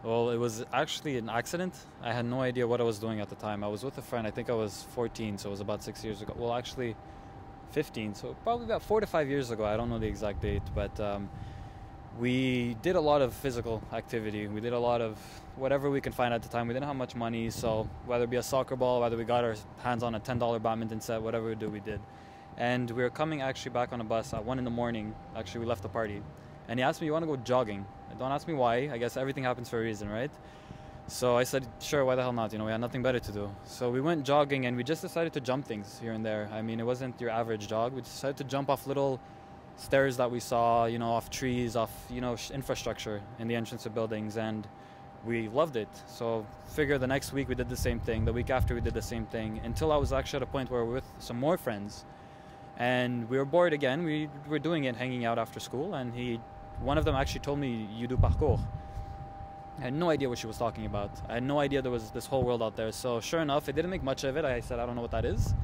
Well, it was actually an accident. I had no idea what I was doing at the time. I was with a friend. I think I was 14, so it was about 6 years ago. Well, actually 15, so probably about 4 to 5 years ago. I don't know the exact date, but we did a lot of physical activity. We did a lot of whatever we could find at the time. We didn't have much money, so whether it be a soccer ball, whether we got our hands on a $10 badminton set, whatever we did. And we were coming actually back on a bus at 1 in the morning. Actually, we left the party. And he asked me, you want to go jogging? Don't ask me why. I guess everything happens for a reason, right? So I said, sure, why the hell not? You know, we had nothing better to do. So we went jogging and we just decided to jump things here and there. I mean, it wasn't your average jog. We decided to jump off little stairs that we saw, you know, off trees, off, you know, infrastructure in the entrance of buildings. And we loved it. So figure the next week we did the same thing. The week after we did the same thing, until I was actually at a point where we were with some more friends. And we were bored again. We were doing it, hanging out after school. And one of them actually told me, you do parkour. I had no idea what she was talking about. I had no idea there was this whole world out there. So sure enough, I didn't make much of it. I said, I don't know what that is.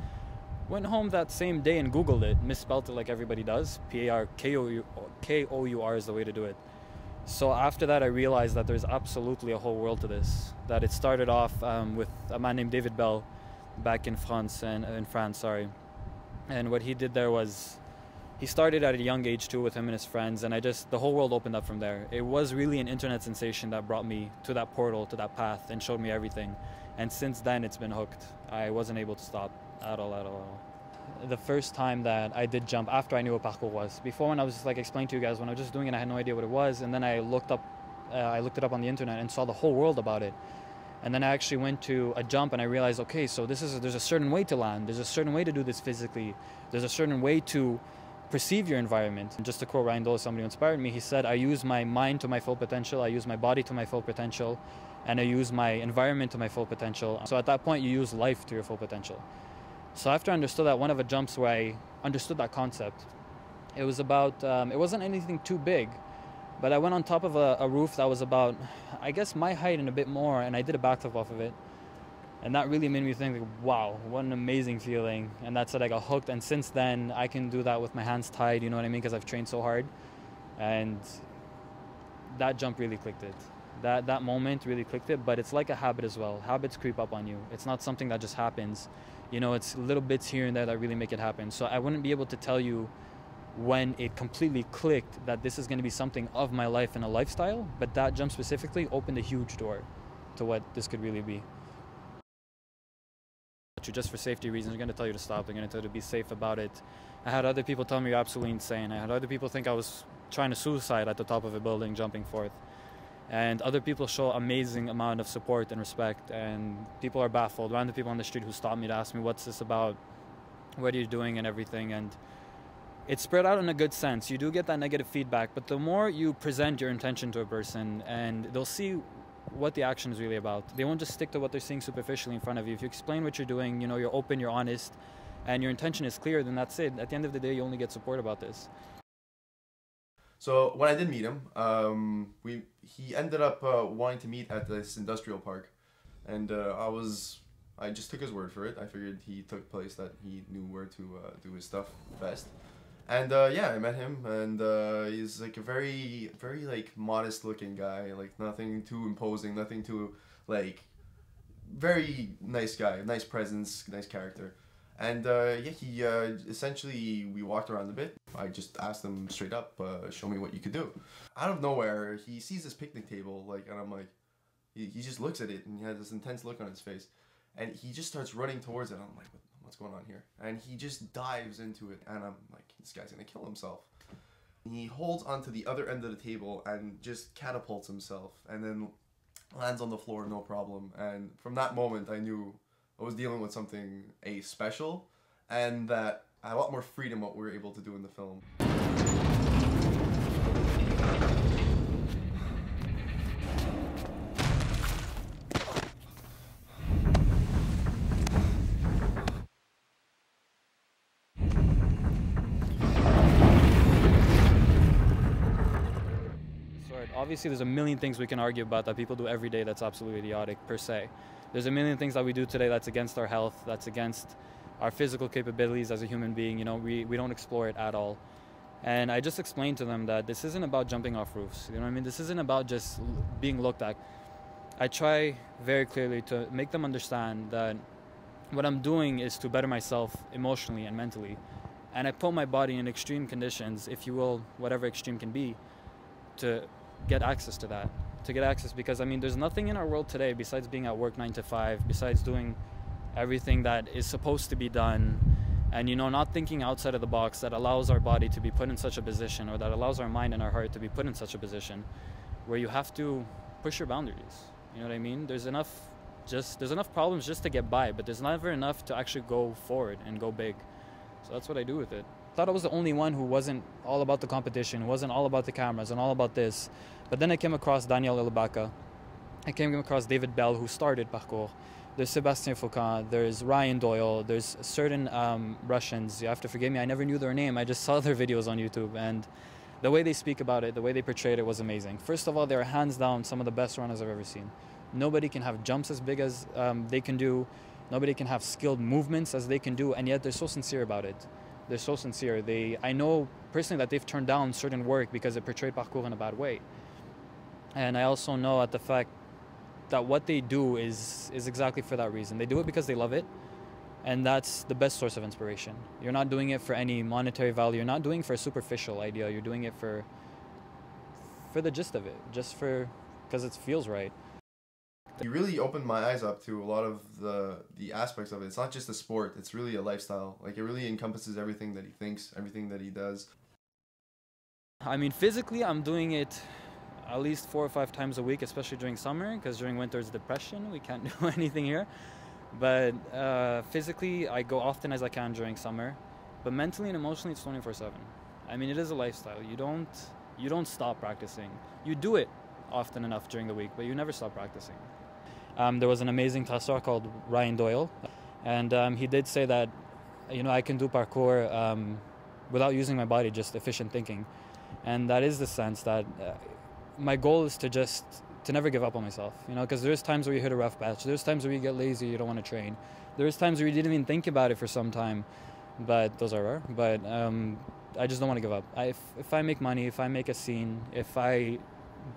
Went home that same day and Googled it, misspelled it like everybody does. P-A-R-K-O-U-R is the way to do it. So after that, I realized that there's absolutely a whole world to this. That it started off with a man named David Bell back in France, sorry. And what he did there was, he started at a young age too with him and his friends, and the whole world opened up from there. It was really an internet sensation that brought me to that portal, to that path, and showed me everything. And since then, it's been hooked. I wasn't able to stop at all. The first time that I did jump after I knew what parkour was. Before, when I was just like explaining to you guys, when I was just doing it, I had no idea what it was, and then I looked it up on the internet and saw the whole world about it. And then I actually went to a jump and I realized, okay, so there's a certain way to land. There's a certain way to do this physically. There's a certain way to perceive your environment. And just to quote Ryan Dole, somebody who inspired me, he said, I use my mind to my full potential, I use my body to my full potential, and I use my environment to my full potential. So at that point, you use life to your full potential. So after I understood that, one of the jumps where I understood that concept, it was about, it wasn't anything too big, but I went on top of a roof that was about, I guess, my height and a bit more, and I did a backflip off of it. And that really made me think, like, wow, what an amazing feeling. And that's it, I got hooked. And since then, I can do that with my hands tied, you know what I mean? Because I've trained so hard. And that jump really clicked it. That moment really clicked it, but it's like a habit as well. Habits creep up on you. It's not something that just happens. You know, it's little bits here and there that really make it happen. So I wouldn't be able to tell you when it completely clicked that this is going to be something of my life and a lifestyle, but that jump specifically opened a huge door to what this could really be. Just for safety reasons, they're going to tell you to stop. They're going to tell you to be safe about it. I had other people tell me you're absolutely insane. I had other people think I was trying to suicide at the top of a building, jumping forth. And other people show amazing amount of support and respect. And people are baffled. Random people on the street who stop me to ask me, what's this about? What are you doing and everything? And it's spread out in a good sense. You do get that negative feedback, but the more you present your intention to a person, and they'll see what the action is really about. They won't just stick to what they're seeing superficially in front of you. If you explain what you're doing, you know, you're open, you're honest, and your intention is clear, then that's it. At the end of the day, you only get support about this. So when I did meet him, he ended up wanting to meet at this industrial park, and I just took his word for it. I figured he took a place that he knew where to do his stuff best. And yeah, I met him, and he's like a very, very like modest looking guy, like nothing too imposing, nothing too like, very nice guy, nice presence, nice character. And yeah, he essentially, we walked around a bit. I just asked him straight up, show me what you could do. Out of nowhere, he sees this picnic table, like, and I'm like, he just looks at it and he has this intense look on his face. And he just starts running towards it. I'm like, what's going on here? And he just dives into it, and I'm like, this guy's gonna kill himself. He holds onto the other end of the table and just catapults himself, and then lands on the floor, no problem. And from that moment, I knew I was dealing with something special, and that I had a lot more freedom what we were able to do in the film. Obviously, there's a million things we can argue about that people do every day that's absolutely idiotic, per se. There's a million things that we do today that's against our health, that's against our physical capabilities as a human being. You know, we don't explore it at all. And I just explained to them that this isn't about jumping off roofs. You know what I mean? This isn't about just being looked at. I try very clearly to make them understand that what I'm doing is to better myself emotionally and mentally. And I put my body in extreme conditions, if you will, whatever extreme can be, to get access to that. To get access, because I mean, there's nothing in our world today besides being at work 9 to 5, besides doing everything that is supposed to be done, and not thinking outside of the box, that allows our body to be put in such a position, or that allows our mind and our heart to be put in such a position where you have to push your boundaries. You know what I mean? There's enough problems just to get by, but there's never enough to actually go forward and go big. So that's what I do with it. I thought I was the only one who wasn't all about the competition, wasn't all about the cameras and all about this. But then I came across Daniel Ilbaka. I came across David Bell, who started Parkour. There's Sébastien Foucault, there's Ryan Doyle, there's certain Russians. You have to forgive me, I never knew their name. I just saw their videos on YouTube, and the way they speak about it, the way they portrayed it was amazing. First of all, they're hands down some of the best runners I've ever seen. Nobody can have jumps as big as they can do. Nobody can have skilled movements as they can do, and yet they're so sincere about it. They're so sincere. I know personally that they've turned down certain work because it portrayed parkour in a bad way. And I also know at the fact that what they do is exactly for that reason. They do it because they love it, and that's the best source of inspiration. You're not doing it for any monetary value. You're not doing it for a superficial idea. You're doing it for the gist of it, just because it feels right. You really opened my eyes up to a lot of the aspects of it. It's not just a sport, it's really a lifestyle. Like, it really encompasses everything that he thinks, everything that he does. I mean, physically, I'm doing it at least 4 or 5 times a week, especially during summer, because during winter it's depression. We can't do anything here. But physically, I go often as I can during summer. But mentally and emotionally, it's 24/7. I mean, it is a lifestyle. You don't stop practicing. You do it often enough during the week, but you never stop practicing. There was an amazing tasseur called Ryan Doyle, and he did say that, I can do parkour without using my body, just efficient thinking. And that is the sense that my goal is to never give up on myself, because there's times where you hit a rough patch. There's times where you get lazy, you don't want to train. There's times where you didn't even think about it for some time, but those are rare. But I just don't want to give up. If I make money, if I make a scene, if I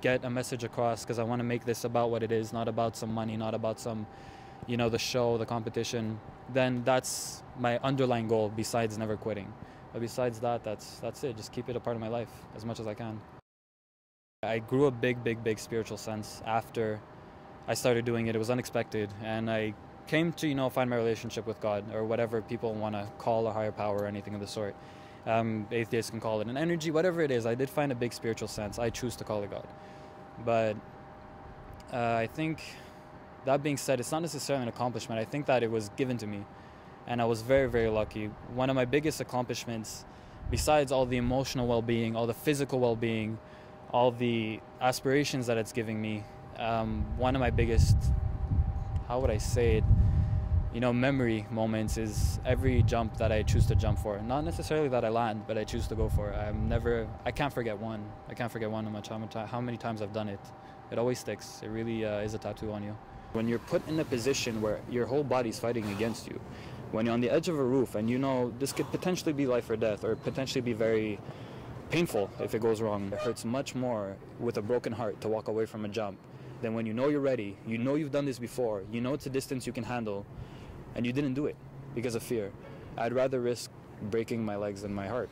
get a message across, because I want to make this about what it is, not about some money, not about some, the show, the competition, then that's my underlying goal, besides never quitting. But besides that, that's it. Just keep it a part of my life as much as I can. I grew a big spiritual sense after I started doing it. It was unexpected, and I came to, find my relationship with God, or whatever people want to call a higher power or anything of the sort. Atheists can call it an energy, whatever it is. I did find a big spiritual sense. I choose to call it God. But I think, that being said, it's not necessarily an accomplishment. I think that it was given to me, and I was very lucky. One of my biggest accomplishments, besides all the emotional well-being, all the physical well-being, all the aspirations that it's giving me, one of my biggest, how would I say it, memory moments is every jump that I choose to jump for. Not necessarily that I land, but I choose to go for it. I can't forget one. I can't forget one, no matter how many times I've done it. It always sticks. It really is a tattoo on you. When you're put in a position where your whole body's fighting against you, when you're on the edge of a roof and this could potentially be life or death, or potentially be very painful if it goes wrong. It hurts much more with a broken heart to walk away from a jump than when you're ready, you've done this before, it's a distance you can handle, and you didn't do it because of fear. I'd rather risk breaking my legs than my heart.